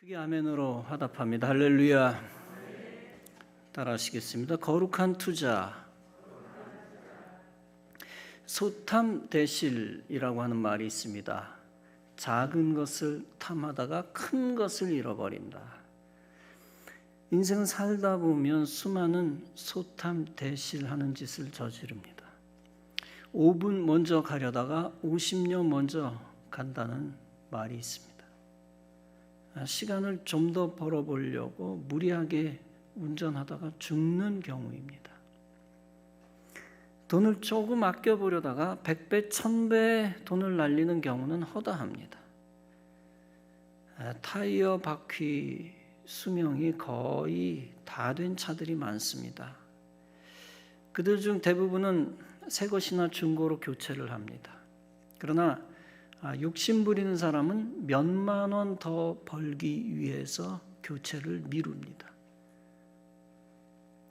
크게 아멘으로 화답합니다. 할렐루야. 따라하시겠습니다. 거룩한 투자. 소탐대실이라고 하는 말이 있습니다. 작은 것을 탐하다가 큰 것을 잃어버린다. 인생은 살다 보면 수많은 소탐대실하는 짓을 저지릅니다. 5분 먼저 가려다가 50년 먼저 간다는 말이 있습니다. 시간을 좀 더 벌어보려고 무리하게 운전하다가 죽는 경우입니다. 돈을 조금 아껴보려다가 100배, 1000배 돈을 날리는 경우는 허다합니다. 타이어 바퀴 수명이 거의 다 된 차들이 많습니다. 그들 중 대부분은 새 것이나 중고로 교체를 합니다. 그러나 욕심 부리는 사람은 몇만 원 더 벌기 위해서 교체를 미룹니다.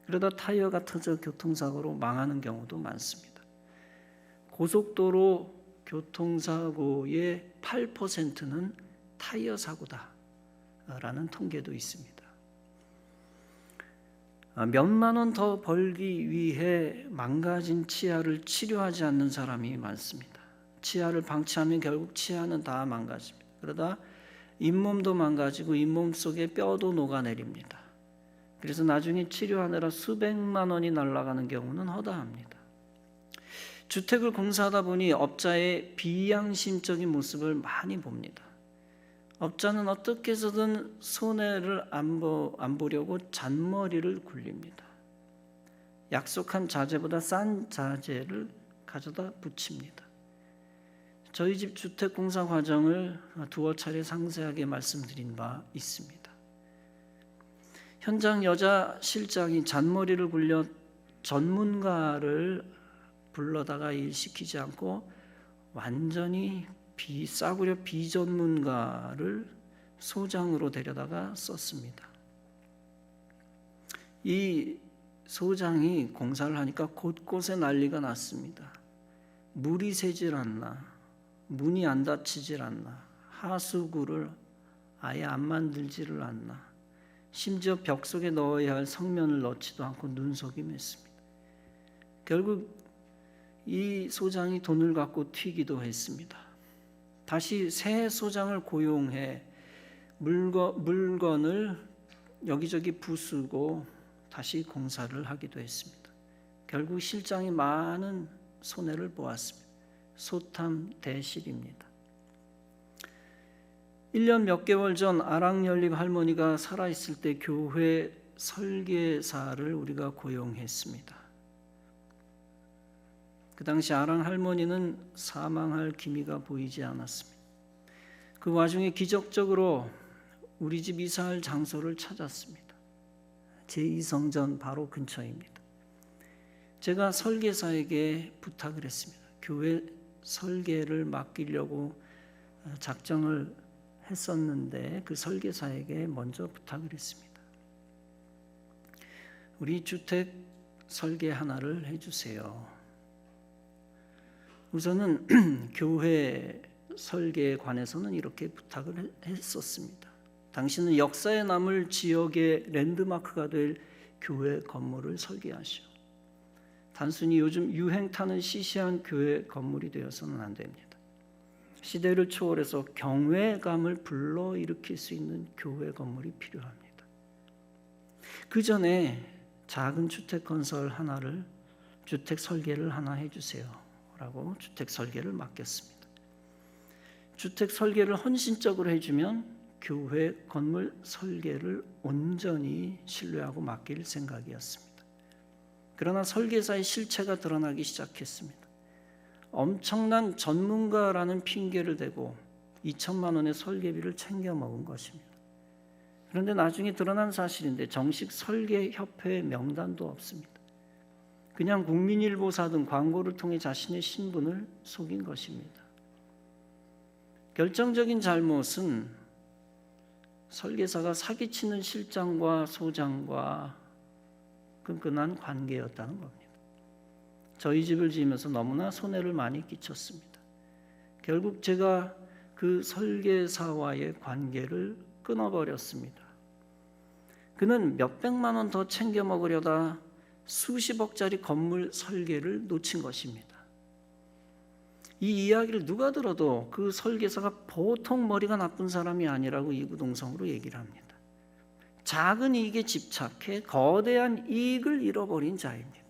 그러다 타이어가 터져 교통사고로 망하는 경우도 많습니다. 고속도로 교통사고의 8%는 타이어 사고다라는 통계도 있습니다. 몇만 원 더 벌기 위해 망가진 치아를 치료하지 않는 사람이 많습니다. 치아를 방치하면 결국 치아는 다 망가집니다. 그러다 잇몸도 망가지고 잇몸 속에 뼈도 녹아내립니다. 그래서 나중에 치료하느라 수백만 원이 날아가는 경우는 허다합니다. 주택을 공사하다 보니 업자의 비양심적인 모습을 많이 봅니다. 업자는 어떻게 해서든 손해를 안 보려고 잔머리를 굴립니다. 약속한 자재보다 싼 자재를 가져다 붙입니다. 저희 집 주택 공사 과정을 두어 차례 상세하게 말씀드린 바 있습니다. 현장 여자 실장이 잔머리를 굴려 전문가를 불러다가 일시키지 않고 완전히 싸구려 비전문가를 소장으로 데려다가 썼습니다. 이 소장이 공사를 하니까 곳곳에 난리가 났습니다. 물이 새질 않나, 문이 안 닫히질 않나, 하수구를 아예 안 만들지를 않나, 심지어 벽 속에 넣어야 할 성면을 넣지도 않고 눈속이 맸습니다. 결국 이 소장이 돈을 갖고 튀기도 했습니다. 다시 새 소장을 고용해 물건을 여기저기 부수고 다시 공사를 하기도 했습니다. 결국 실장이 많은 손해를 보았습니다. 소탐대실입니다. 1년 몇 개월 전 아랑연립 할머니가 살아있을 때 교회 설계사를 우리가 고용했습니다. 그 당시 아랑 할머니는 사망할 기미가 보이지 않았습니다. 그 와중에 기적적으로 우리 집 이사할 장소를 찾았습니다. 제2성전 바로 근처입니다. 제가 설계사에게 부탁을 했습니다. 교회 설계를 맡기려고 작정을 했었는데 그 설계사에게 먼저 부탁을 했습니다. 우리 주택 설계 하나를 해주세요. 우선은 교회 설계에 관해서는 이렇게 부탁을 했었습니다. 당신은 역사에 남을 지역의 랜드마크가 될 교회 건물을 설계하시오. 단순히 요즘 유행 타는 시시한 교회 건물이 되어서는 안 됩니다. 시대를 초월해서 경외감을 불러일으킬 수 있는 교회 건물이 필요합니다. 그 전에 작은 주택 건설 하나를, 주택 설계를 하나 해주세요 라고 주택 설계를 맡겼습니다. 주택 설계를 헌신적으로 해주면 교회 건물 설계를 온전히 신뢰하고 맡길 생각이었습니다. 그러나 설계사의 실체가 드러나기 시작했습니다. 엄청난 전문가라는 핑계를 대고 2천만 원의 설계비를 챙겨 먹은 것입니다. 그런데 나중에 드러난 사실인데 정식 설계협회 명단도 없습니다. 그냥 국민일보사 등 광고를 통해 자신의 신분을 속인 것입니다. 결정적인 잘못은 설계사가 사기치는 실장과 소장과 끈끈한 관계였다는 겁니다. 저희 집을 지으면서 너무나 손해를 많이 끼쳤습니다. 결국 제가 그 설계사와의 관계를 끊어버렸습니다. 그는 몇백만 원 더 챙겨 먹으려다 수십억짜리 건물 설계를 놓친 것입니다. 이 이야기를 누가 들어도 그 설계사가 보통 머리가 나쁜 사람이 아니라고 이구동성으로 얘기를 합니다. 작은 이익에 집착해 거대한 이익을 잃어버린 자입니다.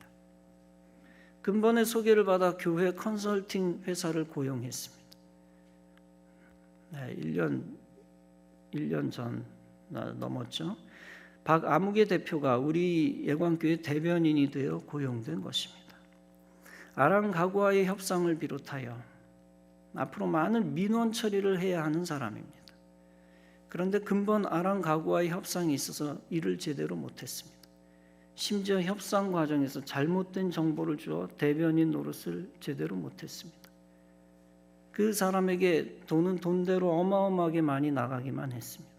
근본의 소개를 받아 교회 컨설팅 회사를 고용했습니다. 1년 전 넘었죠. 박아무개 대표가 우리 예광교회 대변인이 되어 고용된 것입니다. 아랑 가구와의 협상을 비롯하여 앞으로 많은 민원 처리를 해야 하는 사람입니다. 그런데 근본 아랑 가구와의 협상이 있어서 일을 제대로 못했습니다. 심지어 협상 과정에서 잘못된 정보를 주어 대변인 노릇을 제대로 못했습니다. 그 사람에게 돈은 돈대로 어마어마하게 많이 나가기만 했습니다.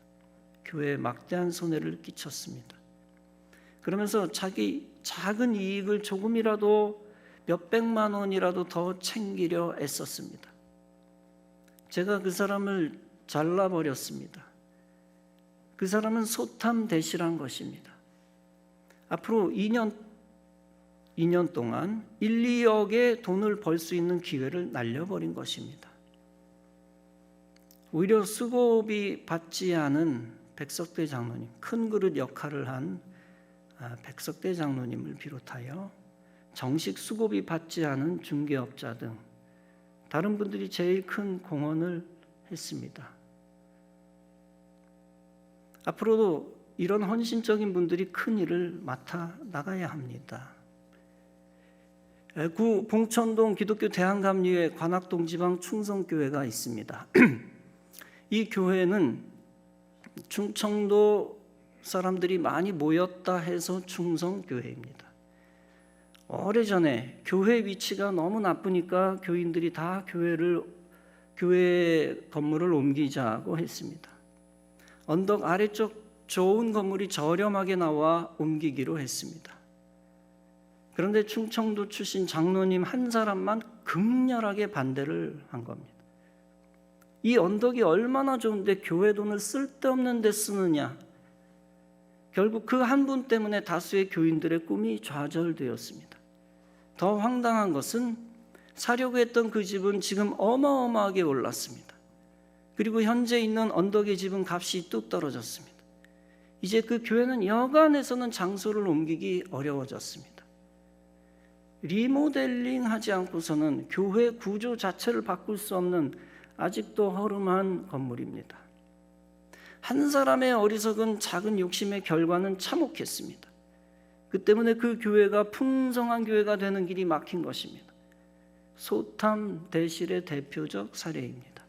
교회에 막대한 손해를 끼쳤습니다. 그러면서 자기 작은 이익을 조금이라도 몇백만 원이라도 더 챙기려 애썼습니다. 제가 그 사람을 잘라버렸습니다. 그 사람은 소탐대실한 것입니다. 앞으로 2년 동안 1, 2억의 돈을 벌 수 있는 기회를 날려버린 것입니다. 오히려 수고비 받지 않은 백석대 장로님, 큰 그릇 역할을 한 백석대 장로님을 비롯하여 정식 수고비 받지 않은 중개업자 등 다른 분들이 제일 큰 공헌을 했습니다. 앞으로도 이런 헌신적인 분들이 큰 일을 맡아 나가야 합니다. 구 봉천동 기독교 대한감리회 관악동 지방 충성교회가 있습니다. 이 교회는 충청도 사람들이 많이 모였다 해서 충성교회입니다. 오래전에 교회 위치가 너무 나쁘니까 교인들이 다 교회 건물을 옮기자고 했습니다. 언덕 아래쪽 좋은 건물이 저렴하게 나와 옮기기로 했습니다. 그런데 충청도 출신 장로님 한 사람만 극렬하게 반대를 한 겁니다. 이 언덕이 얼마나 좋은데 교회 돈을 쓸데없는 데 쓰느냐. 결국 그 한 분 때문에 다수의 교인들의 꿈이 좌절되었습니다. 더 황당한 것은 사려고 했던 그 집은 지금 어마어마하게 올랐습니다. 그리고 현재 있는 언덕의 집은 값이 뚝 떨어졌습니다. 이제 그 교회는 여간해서는 장소를 옮기기 어려워졌습니다. 리모델링 하지 않고서는 교회 구조 자체를 바꿀 수 없는 아직도 허름한 건물입니다. 한 사람의 어리석은 작은 욕심의 결과는 참혹했습니다. 그 때문에 그 교회가 풍성한 교회가 되는 길이 막힌 것입니다. 소탐 대실의 대표적 사례입니다.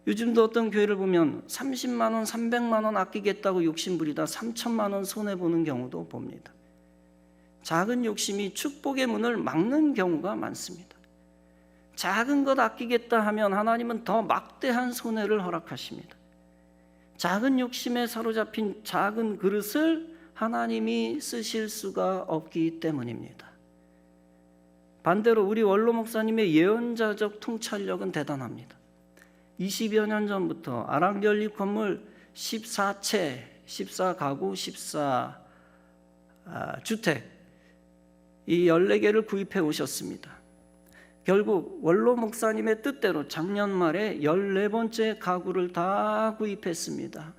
요즘도 어떤 교회를 보면 30만 원, 300만 원 아끼겠다고 욕심부리다 3천만 원 손해보는 경우도 봅니다. 작은 욕심이 축복의 문을 막는 경우가 많습니다. 작은 것 아끼겠다 하면 하나님은 더 막대한 손해를 허락하십니다. 작은 욕심에 사로잡힌 작은 그릇을 하나님이 쓰실 수가 없기 때문입니다. 반대로 우리 원로 목사님의 예언자적 통찰력은 대단합니다. 20여 년 전부터 아랑연립 건물 14채, 14가구, 14주택 이 14개를 구입해 오셨습니다. 결국 원로 목사님의 뜻대로 작년 말에 14번째 가구를 다 구입했습니다.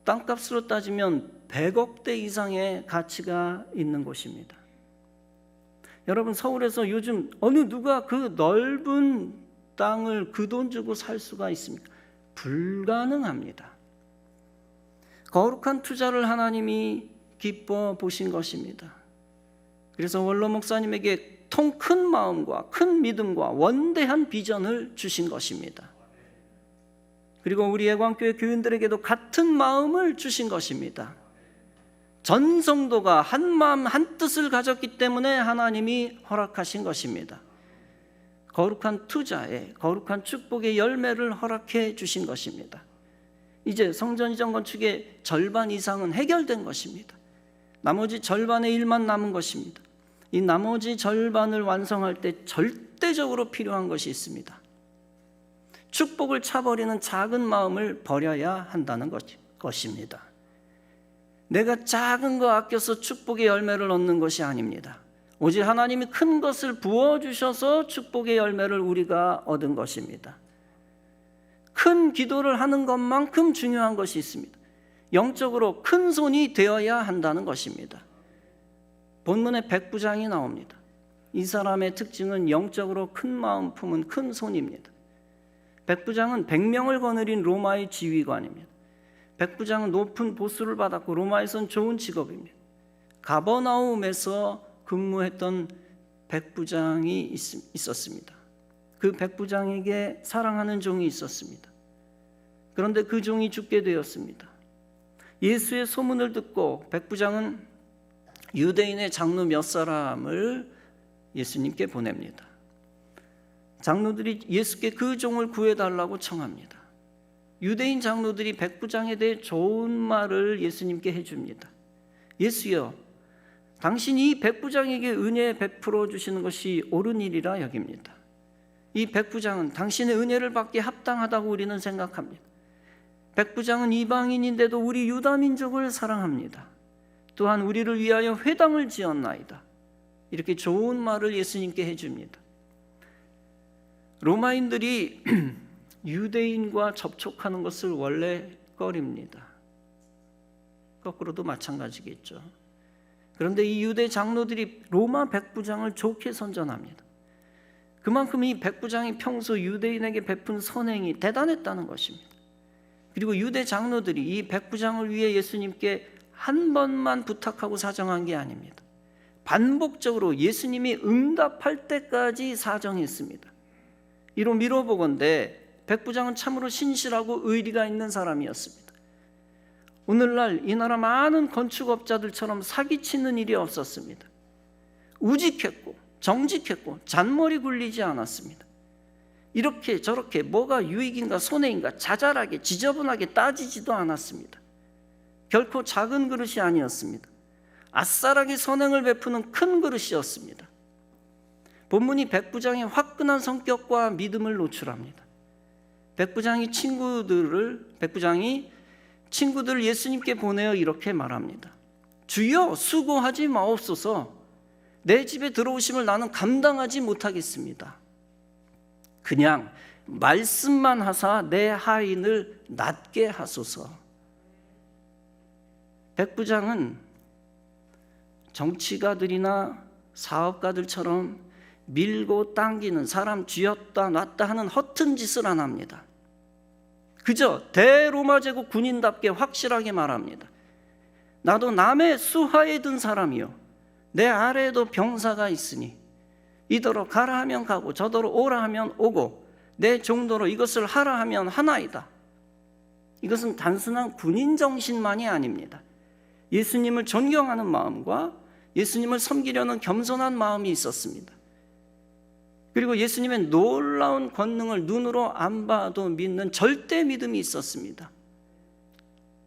땅값으로 따지면 100억대 이상의 가치가 있는 곳입니다. 여러분, 서울에서 요즘 어느 누가 그 넓은 땅을 그 돈 주고 살 수가 있습니까? 불가능합니다. 거룩한 투자를 하나님이 기뻐 보신 것입니다. 그래서 원로 목사님에게 통 큰 마음과 큰 믿음과 원대한 비전을 주신 것입니다. 그리고 우리 예광교회 교인들에게도 같은 마음을 주신 것입니다. 전 성도가 한 마음 한 뜻을 가졌기 때문에 하나님이 허락하신 것입니다. 거룩한 투자에 거룩한 축복의 열매를 허락해 주신 것입니다. 이제 성전 이전 건축의 절반 이상은 해결된 것입니다. 나머지 절반의 일만 남은 것입니다. 이 나머지 절반을 완성할 때 절대적으로 필요한 것이 있습니다. 축복을 차버리는 작은 마음을 버려야 한다는 것입니다. 내가 작은 거 아껴서 축복의 열매를 얻는 것이 아닙니다. 오직 하나님이 큰 것을 부어주셔서 축복의 열매를 우리가 얻은 것입니다. 큰 기도를 하는 것만큼 중요한 것이 있습니다. 영적으로 큰 손이 되어야 한다는 것입니다. 본문에 백부장이 나옵니다. 이 사람의 특징은 영적으로 큰 마음 품은 큰 손입니다. 백부장은 100명을 거느린 로마의 지휘관입니다. 백부장은 높은 보수를 받았고 로마에선 좋은 직업입니다. 가버나움에서 근무했던 백부장이 있었습니다. 그 백부장에게 사랑하는 종이 있었습니다. 그런데 그 종이 죽게 되었습니다. 예수의 소문을 듣고 백부장은 유대인의 장로 몇 사람을 예수님께 보냅니다. 장로들이 예수께 그 종을 구해달라고 청합니다. 유대인 장로들이 백부장에 대해 좋은 말을 예수님께 해줍니다. 예수여, 당신이 이 백부장에게 은혜 베풀어 주시는 것이 옳은 일이라 여깁니다. 이 백부장은 당신의 은혜를 받기에 합당하다고 우리는 생각합니다. 백부장은 이방인인데도 우리 유다 민족을 사랑합니다. 또한 우리를 위하여 회당을 지었나이다. 이렇게 좋은 말을 예수님께 해줍니다. 로마인들이 유대인과 접촉하는 것을 원래 꺼립니다. 거꾸로도 마찬가지겠죠. 그런데 이 유대 장로들이 로마 백부장을 좋게 선전합니다. 그만큼 이 백부장이 평소 유대인에게 베푼 선행이 대단했다는 것입니다. 그리고 유대 장로들이 이 백부장을 위해 예수님께 한 번만 부탁하고 사정한 게 아닙니다. 반복적으로 예수님이 응답할 때까지 사정했습니다. 이로 미뤄보건대 백부장은 참으로 신실하고 의리가 있는 사람이었습니다. 오늘날 이 나라 많은 건축업자들처럼 사기치는 일이 없었습니다. 우직했고 정직했고 잔머리 굴리지 않았습니다. 이렇게 저렇게 뭐가 유익인가 손해인가 자잘하게 지저분하게 따지지도 않았습니다. 결코 작은 그릇이 아니었습니다. 아싸라기 선행을 베푸는 큰 그릇이었습니다. 본문이 백부장의 화끈한 성격과 믿음을 노출합니다. 백부장이 친구들을 예수님께 보내어 이렇게 말합니다. 주여, 수고하지 마옵소서. 내 집에 들어오심을 나는 감당하지 못하겠습니다. 그냥 말씀만 하사 내 하인을 낫게 하소서. 백부장은 정치가들이나 사업가들처럼 밀고 당기는, 사람 쥐었다 놨다 하는 허튼 짓을 안 합니다. 그저 대로마 제국 군인답게 확실하게 말합니다. 나도 남의 수하에 든 사람이요, 내 아래에도 병사가 있으니 이더러 가라 하면 가고 저더러 오라 하면 오고 내 정도로 이것을 하라 하면 하나이다. 이것은 단순한 군인 정신만이 아닙니다. 예수님을 존경하는 마음과 예수님을 섬기려는 겸손한 마음이 있었습니다. 그리고 예수님의 놀라운 권능을 눈으로 안 봐도 믿는 절대 믿음이 있었습니다.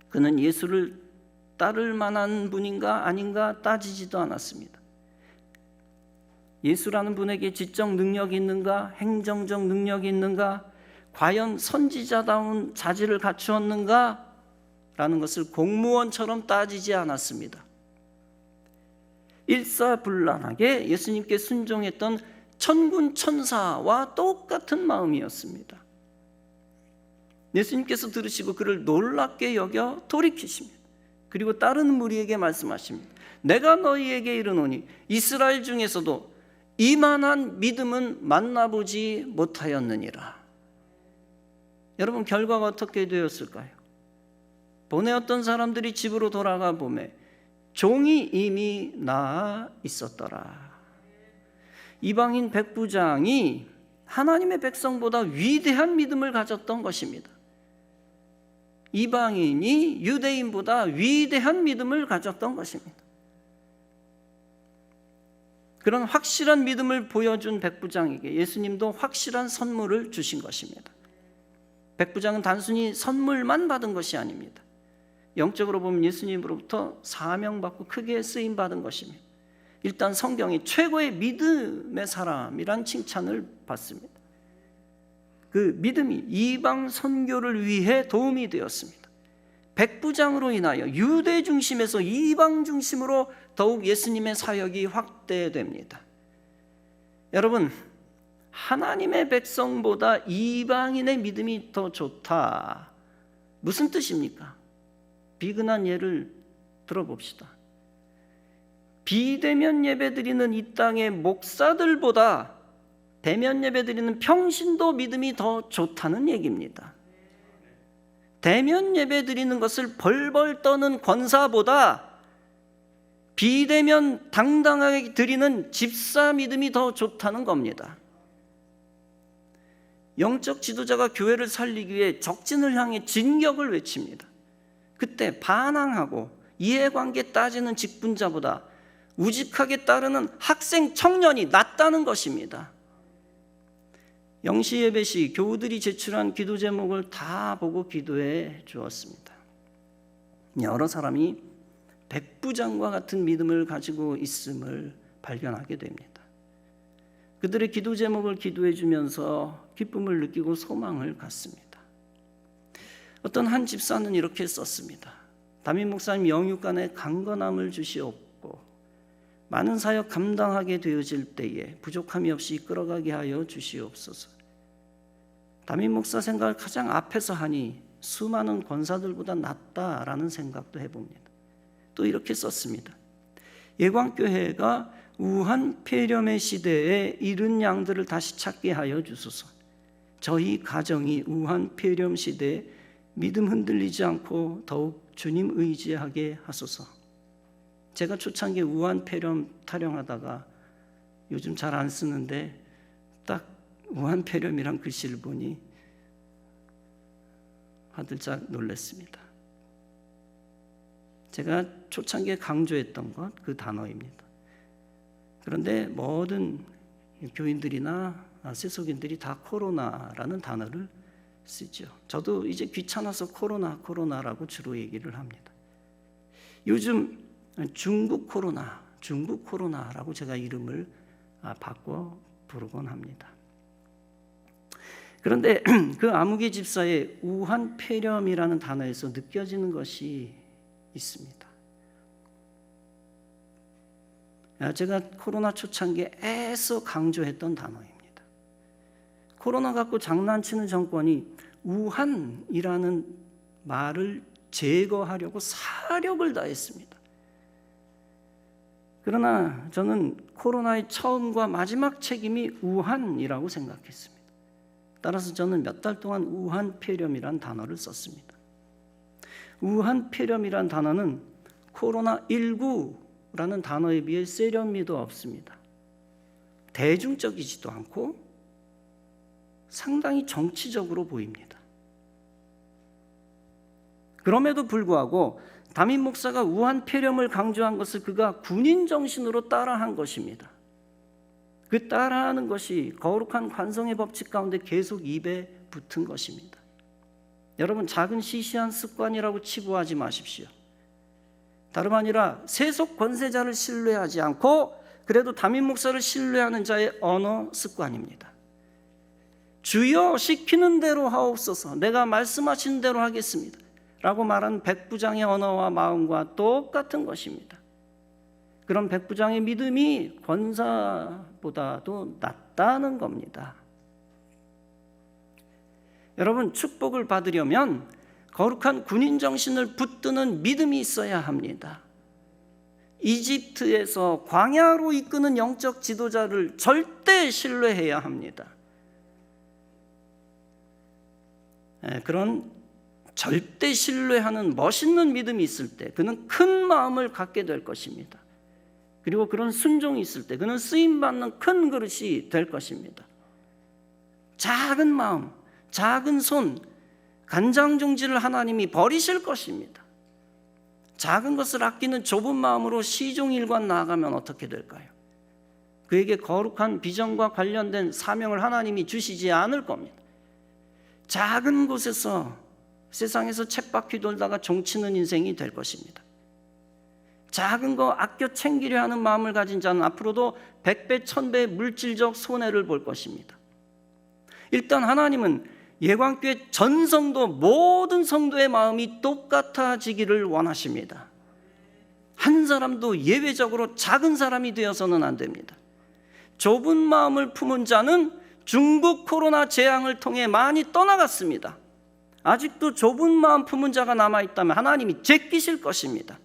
그는 예수를 따를 만한 분인가 아닌가 따지지도 않았습니다. 예수라는 분에게 지적 능력이 있는가, 행정적 능력이 있는가, 과연 선지자다운 자질을 갖추었는가 라는 것을 공무원처럼 따지지 않았습니다. 일사불란하게 예수님께 순종했던 천군 천사와 똑같은 마음이었습니다. 예수님께서 들으시고 그를 놀랍게 여겨 돌이키십니다. 그리고 다른 무리에게 말씀하십니다. 내가 너희에게 이르노니 이스라엘 중에서도 이만한 믿음은 만나보지 못하였느니라. 여러분, 결과가 어떻게 되었을까요? 보내었던 사람들이 집으로 돌아가 보매 종이 이미 나아 있었더라. 이방인 백부장이 하나님의 백성보다 위대한 믿음을 가졌던 것입니다. 이방인이 유대인보다 위대한 믿음을 가졌던 것입니다. 그런 확실한 믿음을 보여준 백부장에게 예수님도 확실한 선물을 주신 것입니다. 백부장은 단순히 선물만 받은 것이 아닙니다. 영적으로 보면 예수님으로부터 사명받고 크게 쓰임받은 것입니다. 일단 성경이 최고의 믿음의 사람이란 칭찬을 받습니다. 그 믿음이 이방 선교를 위해 도움이 되었습니다. 백부장으로 인하여 유대 중심에서 이방 중심으로 더욱 예수님의 사역이 확대됩니다. 여러분, 하나님의 백성보다 이방인의 믿음이 더 좋다. 무슨 뜻입니까? 비근한 예를 들어봅시다. 비대면 예배드리는 이 땅의 목사들보다 대면 예배드리는 평신도 믿음이 더 좋다는 얘기입니다. 대면 예배드리는 것을 벌벌 떠는 권사보다 비대면 당당하게 드리는 집사 믿음이 더 좋다는 겁니다. 영적 지도자가 교회를 살리기 위해 적진을 향해 진격을 외칩니다. 그때 반항하고 이해관계 따지는 직분자보다 우직하게 따르는 학생 청년이 낫다는 것입니다. 영시 예배 시 교우들이 제출한 기도 제목을 다 보고 기도해 주었습니다. 여러 사람이 백부장과 같은 믿음을 가지고 있음을 발견하게 됩니다. 그들의 기도 제목을 기도해 주면서 기쁨을 느끼고 소망을 갖습니다. 어떤 한 집사는 이렇게 썼습니다. 담임 목사님 영육간에 강건함을 주시옵고 많은 사역 감당하게 되어질 때에 부족함이 없이 이끌어가게 하여 주시옵소서. 담임 목사 생각을 가장 앞에서 하니 수많은 권사들보다 낫다라는 생각도 해봅니다. 또 이렇게 썼습니다. 예광교회가 우한 폐렴의 시대에 잃은 양들을 다시 찾게 하여 주소서. 저희 가정이 우한 폐렴 시대에 믿음 흔들리지 않고 더욱 주님 의지하게 하소서. 제가 초창기에 우한 폐렴 타령하다가 요즘 잘 안 쓰는데 딱 우한 폐렴이란 글씨를 보니 화들짝 놀랐습니다. 제가 초창기에 강조했던 것 그 단어입니다. 그런데 모든 교인들이나 세속인들이 다 코로나라는 단어를 쓰죠. 저도 이제 귀찮아서 코로나라고 주로 얘기를 합니다. 요즘 중국 코로나라고 제가 이름을 바꿔 부르곤 합니다. 그런데 그 아무개 집사의 우한 폐렴이라는 단어에서 느껴지는 것이 있습니다. 제가 코로나 초창기에 애써 강조했던 단어입니다. 코로나 갖고 장난치는 정권이 우한이라는 말을 제거하려고 사력을 다했습니다. 그러나 저는 코로나의 처음과 마지막 책임이 우한이라고 생각했습니다. 따라서 저는 몇 달 동안 우한 폐렴이란 단어를 썼습니다. 우한 폐렴이란 단어는 코로나19라는 단어에 비해 세련미도 없습니다. 대중적이지도 않고 상당히 정치적으로 보입니다. 그럼에도 불구하고 담임 목사가 우한 폐렴을 강조한 것을 그가 군인 정신으로 따라한 것입니다. 그 따라하는 것이 거룩한 관성의 법칙 가운데 계속 입에 붙은 것입니다. 여러분, 작은 시시한 습관이라고 치부하지 마십시오. 다름 아니라 세속 권세자를 신뢰하지 않고 그래도 담임 목사를 신뢰하는 자의 언어 습관입니다. 주여 시키는 대로 하옵소서, 내가 말씀하신 대로 하겠습니다 라고 말한 백부장의 언어와 마음과 똑같은 것입니다. 그런 백부장의 믿음이 권사보다도 낫다는 겁니다. 여러분, 축복을 받으려면 거룩한 군인 정신을 붙드는 믿음이 있어야 합니다. 이집트에서 광야로 이끄는 영적 지도자를 절대 신뢰해야 합니다. 그런 절대 신뢰하는 멋있는 믿음이 있을 때 그는 큰 마음을 갖게 될 것입니다. 그리고 그런 순종이 있을 때 그는 쓰임받는 큰 그릇이 될 것입니다. 작은 마음, 작은 손, 간장종지를 하나님이 버리실 것입니다. 작은 것을 아끼는 좁은 마음으로 시종일관 나아가면 어떻게 될까요? 그에게 거룩한 비전과 관련된 사명을 하나님이 주시지 않을 겁니다. 작은 곳에서 세상에서 쳇바퀴 돌다가 종치는 인생이 될 것입니다. 작은 거 아껴 챙기려 하는 마음을 가진 자는 앞으로도 100배, 1000배의 물질적 손해를 볼 것입니다. 일단 하나님은 예광교회 전 성도, 모든 성도의 마음이 똑같아지기를 원하십니다. 한 사람도 예외적으로 작은 사람이 되어서는 안 됩니다. 좁은 마음을 품은 자는 중국 코로나 재앙을 통해 많이 떠나갔습니다. 아직도 좁은 마음 품은 자가 남아있다면 하나님이 제끼실 것입니다.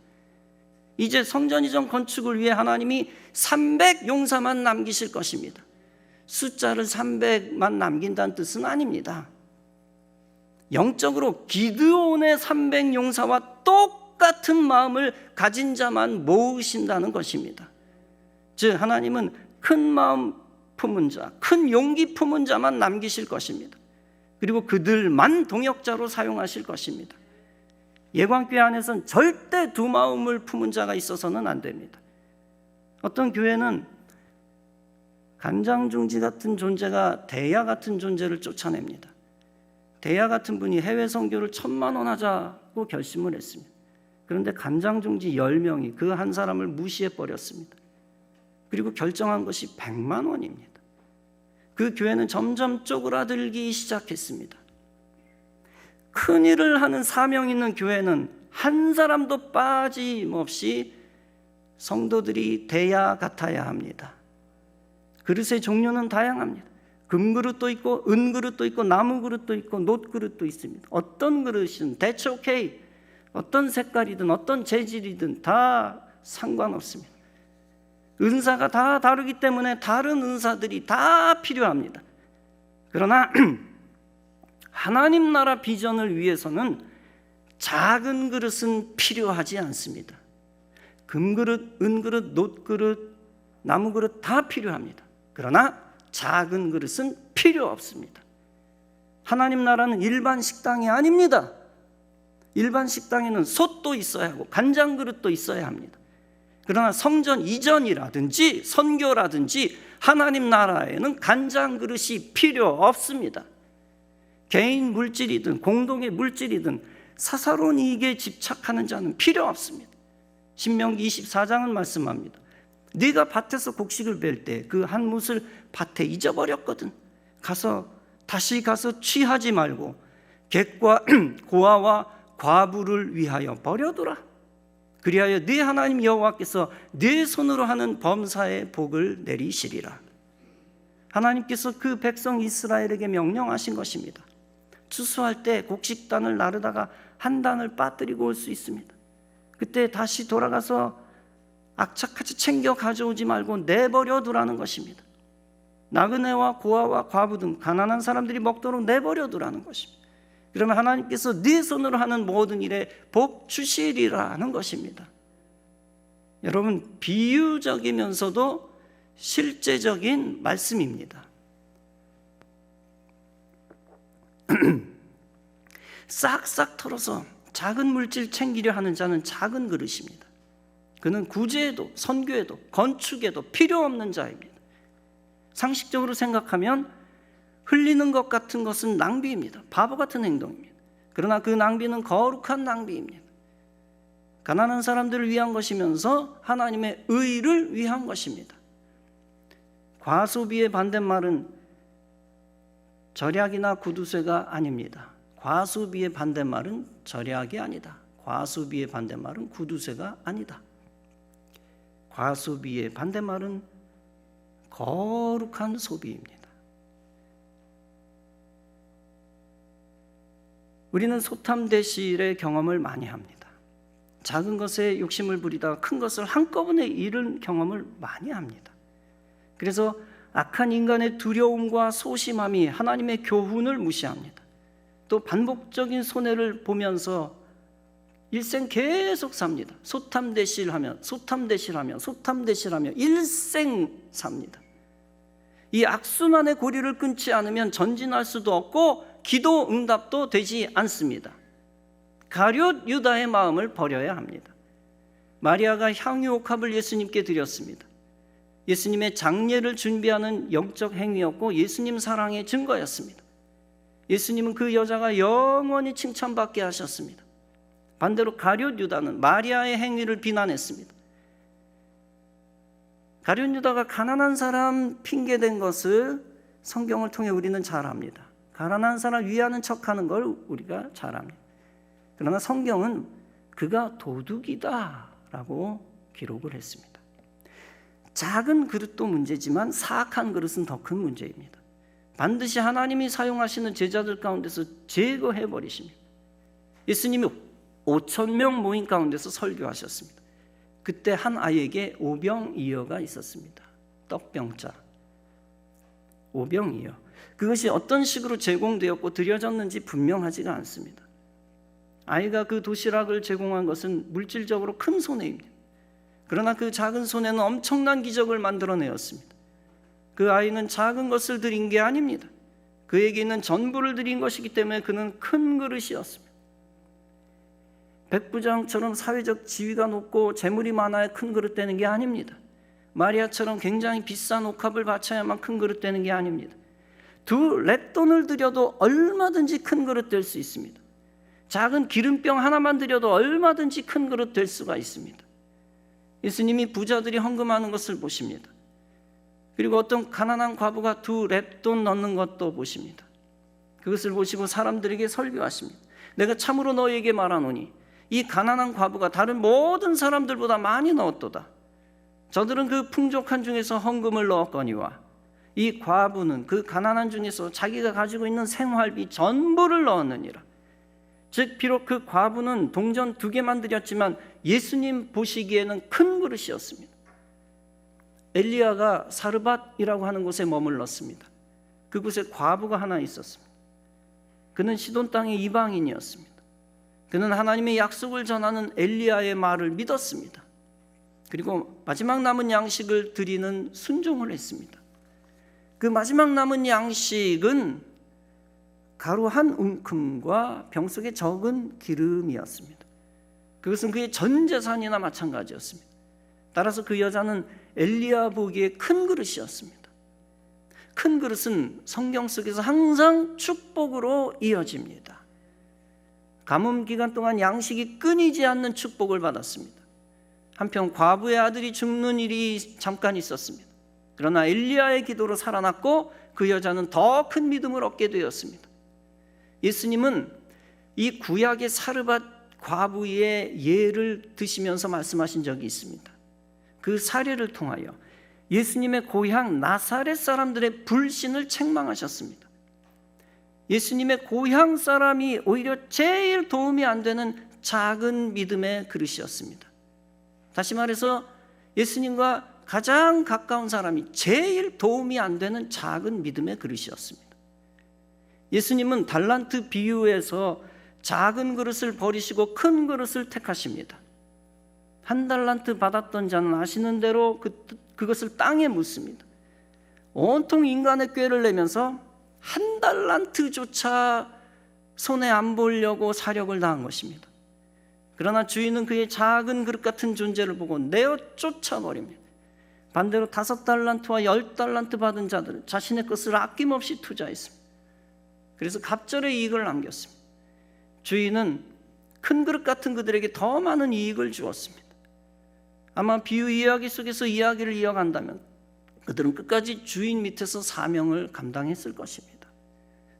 이제 성전 이전 건축을 위해 하나님이 300용사만 남기실 것입니다. 숫자를 300만 남긴다는 뜻은 아닙니다. 영적으로 기드온의 300용사와 똑같은 마음을 가진 자만 모으신다는 것입니다. 즉 하나님은 큰 마음 품은 자, 큰 용기 품은 자만 남기실 것입니다. 그리고 그들만 동역자로 사용하실 것입니다. 예광교회 안에서는 절대 두 마음을 품은 자가 있어서는 안 됩니다. 어떤 교회는 간장중지 같은 존재가 대야 같은 존재를 쫓아냅니다. 대야 같은 분이 해외 선교를 1,000만 원 하자고 결심을 했습니다. 그런데 간장중지 10명이 그 한 사람을 무시해버렸습니다. 그리고 결정한 것이 100만 원입니다. 그 교회는 점점 쪼그라들기 시작했습니다. 큰 일을 하는 사명 있는 교회는 한 사람도 빠짐없이 성도들이 대야 같아야 합니다. 그릇의 종류는 다양합니다. 금그릇도 있고 은그릇도 있고 나무그릇도 있고 놋그릇도 있습니다. 어떤 그릇이든 대체 오케이, 어떤 색깔이든 어떤 재질이든 다 상관없습니다. 은사가 다 다르기 때문에 다른 은사들이 다 필요합니다. 그러나 하나님 나라 비전을 위해서는 작은 그릇은 필요하지 않습니다. 금그릇, 은그릇, 놋그릇, 나무그릇 다 필요합니다. 그러나 작은 그릇은 필요 없습니다. 하나님 나라는 일반 식당이 아닙니다. 일반 식당에는 솥도 있어야 하고 간장 그릇도 있어야 합니다. 그러나 성전 이전이라든지 선교라든지 하나님 나라에는 간장 그릇이 필요 없습니다. 개인 물질이든 공동의 물질이든 사사로운 이익에 집착하는 자는 필요 없습니다. 신명기 24장은 말씀합니다. 네가 밭에서 곡식을 벨 때 그 한 뭇을 밭에 잊어버렸거든. 다시 가서 취하지 말고 객과 고아와 과부를 위하여 버려두라. 그리하여 네 하나님 여호와께서 네 손으로 하는 범사의 복을 내리시리라. 하나님께서 그 백성 이스라엘에게 명령하신 것입니다. 추수할 때 곡식단을 나르다가 한 단을 빠뜨리고 올 수 있습니다. 그때 다시 돌아가서 악착같이 챙겨 가져오지 말고 내버려 두라는 것입니다. 나그네와 고아와 과부 등 가난한 사람들이 먹도록 내버려 두라는 것입니다. 그러면 하나님께서 네 손으로 하는 모든 일에 복 주시리라는 것입니다. 여러분, 비유적이면서도 실제적인 말씀입니다. 싹싹 털어서 작은 물질 챙기려 하는 자는 작은 그릇입니다. 그는 구제에도 선교에도 건축에도 필요 없는 자입니다. 상식적으로 생각하면 흘리는 것 같은 것은 낭비입니다. 바보 같은 행동입니다. 그러나 그 낭비는 거룩한 낭비입니다. 가난한 사람들을 위한 것이면서 하나님의 의를 위한 것입니다. 과소비의 반대말은 절약이나 구두쇠가 아닙니다. 과소비의 반대말은 절약이 아니다. 과소비의 반대말은 구두쇠가 아니다. 과소비의 반대말은 거룩한 소비입니다. 우리는 소탐대실의 경험을 많이 합니다. 작은 것에 욕심을 부리다가 큰 것을 한꺼번에 잃은 경험을 많이 합니다. 그래서 악한 인간의 두려움과 소심함이 하나님의 교훈을 무시합니다. 또 반복적인 손해를 보면서 일생 계속 삽니다. 소탐대실하며 일생 삽니다. 이 악순환의 고리를 끊지 않으면 전진할 수도 없고 기도 응답도 되지 않습니다. 가룟 유다의 마음을 버려야 합니다. 마리아가 향유 옥합을 예수님께 드렸습니다. 예수님의 장례를 준비하는 영적 행위였고 예수님 사랑의 증거였습니다. 예수님은 그 여자가 영원히 칭찬받게 하셨습니다. 반대로 가룟 유다는 마리아의 행위를 비난했습니다. 가룟 유다가 가난한 사람 핑계댄 것을 성경을 통해 우리는 잘 압니다. 가난한 사람 위하는 척하는 걸 우리가 잘 압니다. 그러나 성경은 그가 도둑이다라고 기록을 했습니다. 작은 그릇도 문제지만 사악한 그릇은 더 큰 문제입니다. 반드시 하나님이 사용하시는 제자들 가운데서 제거해 버리십니다. 예수님이 5,000명 모임 가운데서 설교하셨습니다. 그때 한 아이에게 오병이어가 있었습니다. 떡병자 오병이어. 그것이 어떤 식으로 제공되었고 드려졌는지 분명하지가 않습니다. 아이가 그 도시락을 제공한 것은 물질적으로 큰 손해입니다. 그러나 그 작은 손해는 엄청난 기적을 만들어내었습니다. 그 아이는 작은 것을 드린 게 아닙니다. 그에게 있는 전부를 드린 것이기 때문에 그는 큰 그릇이었습니다. 백부장처럼 사회적 지위가 높고 재물이 많아야 큰 그릇 되는 게 아닙니다. 마리아처럼 굉장히 비싼 옥합을 바쳐야만 큰 그릇 되는 게 아닙니다. 두 렛돈을 드려도 얼마든지 큰 그릇 될 수 있습니다. 작은 기름병 하나만 드려도 얼마든지 큰 그릇 될 수가 있습니다. 예수님이 부자들이 헌금하는 것을 보십니다. 그리고 어떤 가난한 과부가 2 렛돈 넣는 것도 보십니다. 그것을 보시고 사람들에게 설교하십니다. 내가 참으로 너희에게 말하노니 이 가난한 과부가 다른 모든 사람들보다 많이 넣었도다. 저들은 그 풍족한 중에서 헌금을 넣었거니와 이 과부는 그 가난한 중에서 자기가 가지고 있는 생활비 전부를 넣었느니라. 즉 비록 그 과부는 동전 2개만 드렸지만 예수님 보시기에는 큰 그릇이었습니다. 엘리야가 사르밧이라고 하는 곳에 머물렀습니다. 그곳에 과부가 하나 있었습니다. 그는 시돈 땅의 이방인이었습니다. 그는 하나님의 약속을 전하는 엘리야의 말을 믿었습니다. 그리고 마지막 남은 양식을 드리는 순종을 했습니다. 그 마지막 남은 양식은 가루 한 움큼과 병 속에 적은 기름이었습니다. 그것은 그의 전 재산이나 마찬가지였습니다. 따라서 그 여자는 엘리야 보기에 큰 그릇이었습니다. 큰 그릇은 성경 속에서 항상 축복으로 이어집니다. 가뭄 기간 동안 양식이 끊이지 않는 축복을 받았습니다. 한편 과부의 아들이 죽는 일이 잠깐 있었습니다. 그러나 엘리야의 기도로 살아났고 그 여자는 더 큰 믿음을 얻게 되었습니다. 예수님은 이 구약의 사르밧 과부의 예를 드시면서 말씀하신 적이 있습니다. 그 사례를 통하여 예수님의 고향 나사렛 사람들의 불신을 책망하셨습니다. 예수님의 고향 사람이 오히려 제일 도움이 안 되는 작은 믿음의 그릇이었습니다. 다시 말해서 예수님과 가장 가까운 사람이 제일 도움이 안 되는 작은 믿음의 그릇이었습니다. 예수님은 달란트 비유에서 작은 그릇을 버리시고 큰 그릇을 택하십니다. 1 달란트 받았던 자는 아시는 대로 그것을 땅에 묻습니다. 온통 인간의 꾀를 내면서 1 달란트조차 손에 안 보려고 사력을 다한 것입니다. 그러나 주인은 그의 작은 그릇 같은 존재를 보고 내어 쫓아버립니다. 반대로 5 달란트와 10 달란트 받은 자들은 자신의 것을 아낌없이 투자했습니다. 그래서 갑절의 이익을 남겼습니다. 주인은 큰 그릇 같은 그들에게 더 많은 이익을 주었습니다. 아마 비유 이야기 속에서 이야기를 이어간다면 그들은 끝까지 주인 밑에서 사명을 감당했을 것입니다.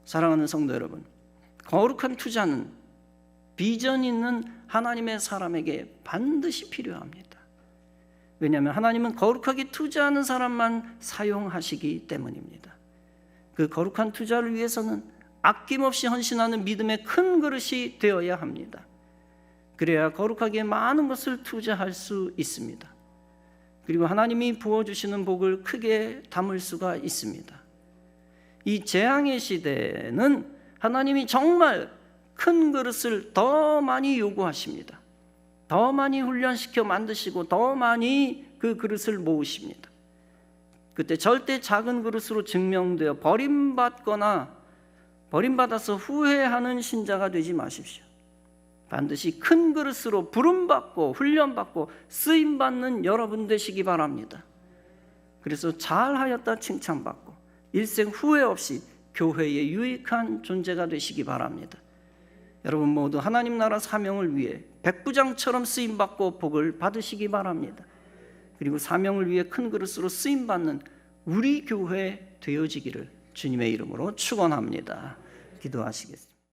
사랑하는 성도 여러분, 거룩한 투자는 비전 있는 하나님의 사람에게 반드시 필요합니다. 왜냐하면 하나님은 거룩하게 투자하는 사람만 사용하시기 때문입니다. 그 거룩한 투자를 위해서는 아낌없이 헌신하는 믿음의 큰 그릇이 되어야 합니다. 그래야 거룩하게 많은 것을 투자할 수 있습니다. 그리고 하나님이 부어주시는 복을 크게 담을 수가 있습니다. 이 재앙의 시대는 하나님이 정말 큰 그릇을 더 많이 요구하십니다. 더 많이 훈련시켜 만드시고 더 많이 그 그릇을 모으십니다. 그때 절대 작은 그릇으로 증명되어 버림받아서 후회하는 신자가 되지 마십시오. 반드시 큰 그릇으로 부름받고 훈련받고 쓰임받는 여러분 되시기 바랍니다. 그래서 잘하였다 칭찬받고 일생 후회 없이 교회의 유익한 존재가 되시기 바랍니다. 여러분 모두 하나님 나라 사명을 위해 백부장처럼 쓰임받고 복을 받으시기 바랍니다. 그리고 사명을 위해 큰 그릇으로 쓰임받는 우리 교회 되어지기를 주님의 이름으로 축원합니다. 기도하시겠습니다.